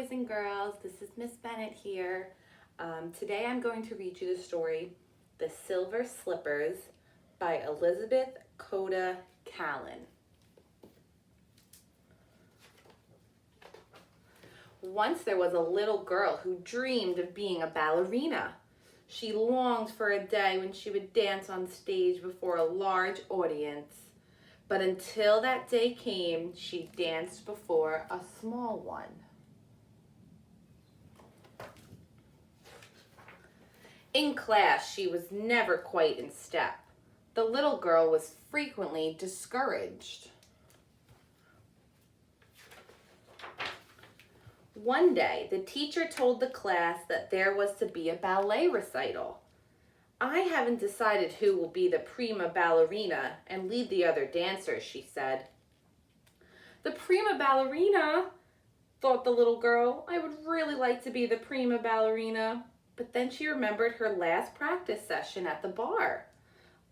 boys and girls. This is Miss Bennett here. Today I'm going to read you the story, The Silver Slippers by Elizabeth Koda-Callan. Once there was a little girl who dreamed of being a ballerina. She longed for a day when she would dance on stage before a large audience. But until that day came, she danced before a small one. In class, she was never quite in step. The little girl was frequently discouraged. One day, the teacher told the class that there was to be a ballet recital. I haven't decided who will be the prima ballerina and lead the other dancers, she said. The prima ballerina, thought the little girl. I would really like to be the prima ballerina. But then she remembered her last practice session at the bar.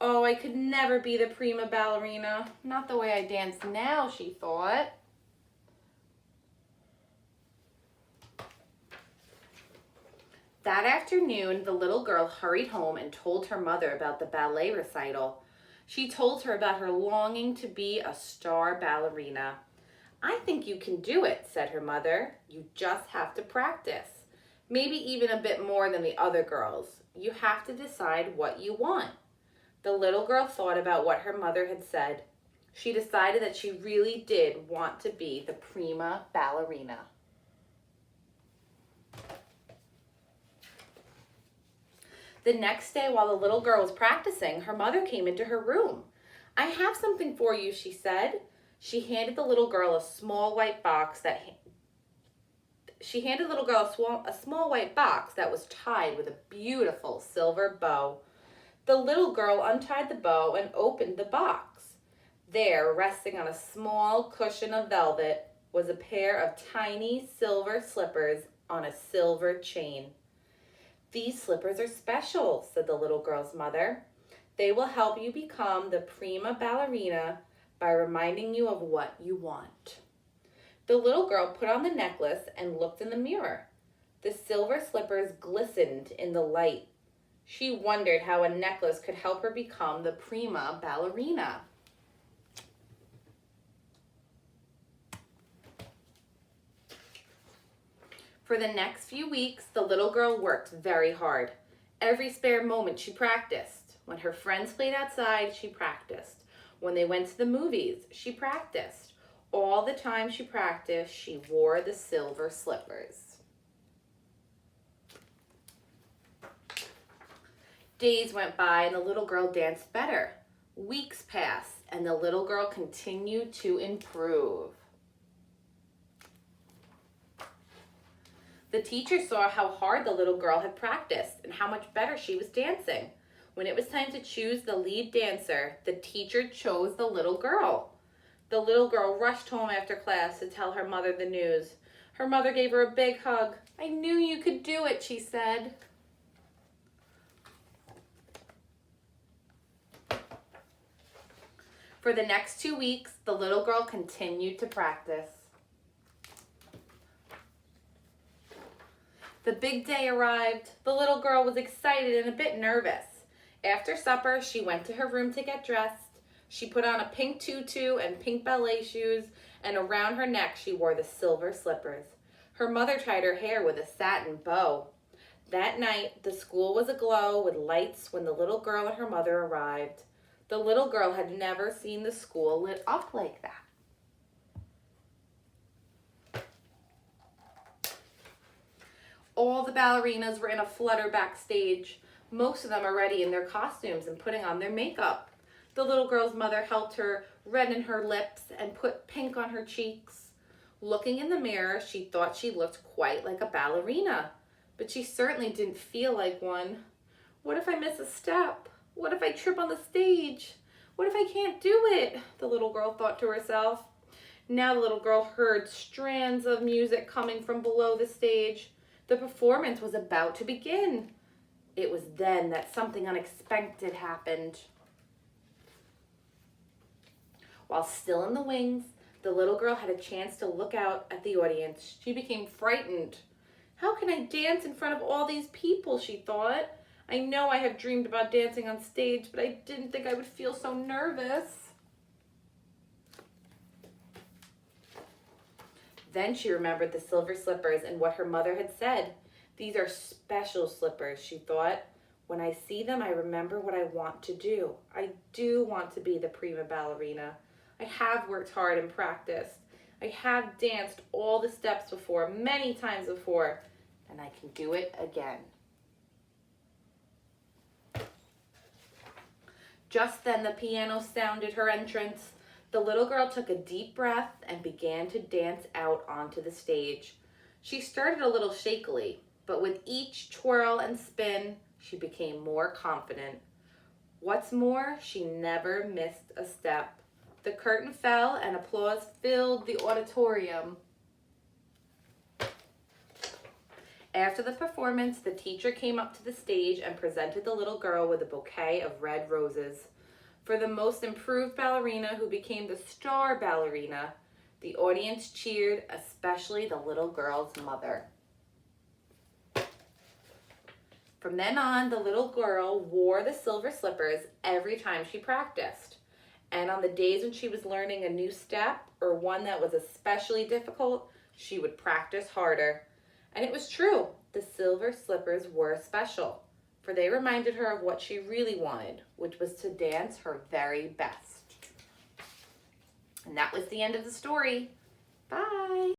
Oh, I could never be the prima ballerina. Not the way I dance now, she thought. That afternoon, the little girl hurried home and told her mother about the ballet recital. She told her about her longing to be a star ballerina. I think you can do it, said her mother. You just have to practice. Maybe even a bit more than the other girls. You have to decide what you want. The little girl thought about what her mother had said. She decided that she really did want to be the prima ballerina. The next day, while the little girl was practicing, her mother came into her room. I have something for you, she said. She handed the little girl a small white box that was tied with a beautiful silver bow. The little girl untied the bow and opened the box. There, resting on a small cushion of velvet, was a pair of tiny silver slippers on a silver chain. These slippers are special, said the little girl's mother. They will help you become the prima ballerina by reminding you of what you want. The little girl put on the necklace and looked in the mirror. The silver slippers glistened in the light. She wondered how a necklace could help her become the prima ballerina. For the next few weeks, the little girl worked very hard. Every spare moment she practiced. When her friends played outside, she practiced. When they went to the movies, she practiced. All the time she practiced, she wore the silver slippers. Days went by and the little girl danced better. Weeks passed and the little girl continued to improve. The teacher saw how hard the little girl had practiced and how much better she was dancing. When it was time to choose the lead dancer, the teacher chose the little girl. The little girl rushed home after class to tell her mother the news. Her mother gave her a big hug. I knew you could do it, she said. For the next 2 weeks, the little girl continued to practice. The big day arrived. The little girl was excited and a bit nervous. After supper, she went to her room to get dressed. She put on a pink tutu and pink ballet shoes, and around her neck she wore the silver slippers. Her mother tied her hair with a satin bow. That night, the school was aglow with lights when the little girl and her mother arrived. The little girl had never seen the school lit up like that. All the ballerinas were in a flutter backstage. Most of them are ready in their costumes and putting on their makeup. The little girl's mother helped her redden her lips and put pink on her cheeks. Looking in the mirror, she thought she looked quite like a ballerina, but she certainly didn't feel like one. What if I miss a step? What if I trip on the stage? What if I can't do it? The little girl thought to herself. Now the little girl heard strands of music coming from below the stage. The performance was about to begin. It was then that something unexpected happened. While still in the wings, The little girl had a chance to look out at the audience. She became frightened. How can I dance in front of all these people, she thought. I know I have dreamed about dancing on stage, but I didn't think I would feel so nervous. Then she remembered the silver slippers and what her mother had said. These are special slippers, she thought. When I see them, I remember what I want to do. I do want to be the prima ballerina. I have worked hard and practiced. I have danced all the steps before, many times before, and I can do it again. Just then the piano sounded her entrance. The little girl took a deep breath and began to dance out onto the stage. She started a little shakily, but with each twirl and spin, she became more confident. What's more, she never missed a step. The curtain fell and applause filled the auditorium. After the performance, the teacher came up to the stage and presented the little girl with a bouquet of red roses. For the most improved ballerina who became the star ballerina, the audience cheered, especially the little girl's mother. From then on, the little girl wore the silver slippers every time she practiced. And on the days when she was learning a new step or one that was especially difficult, she would practice harder. And it was true, the silver slippers were special, for they reminded her of what she really wanted, which was to dance her very best. And that was the end of the story. Bye.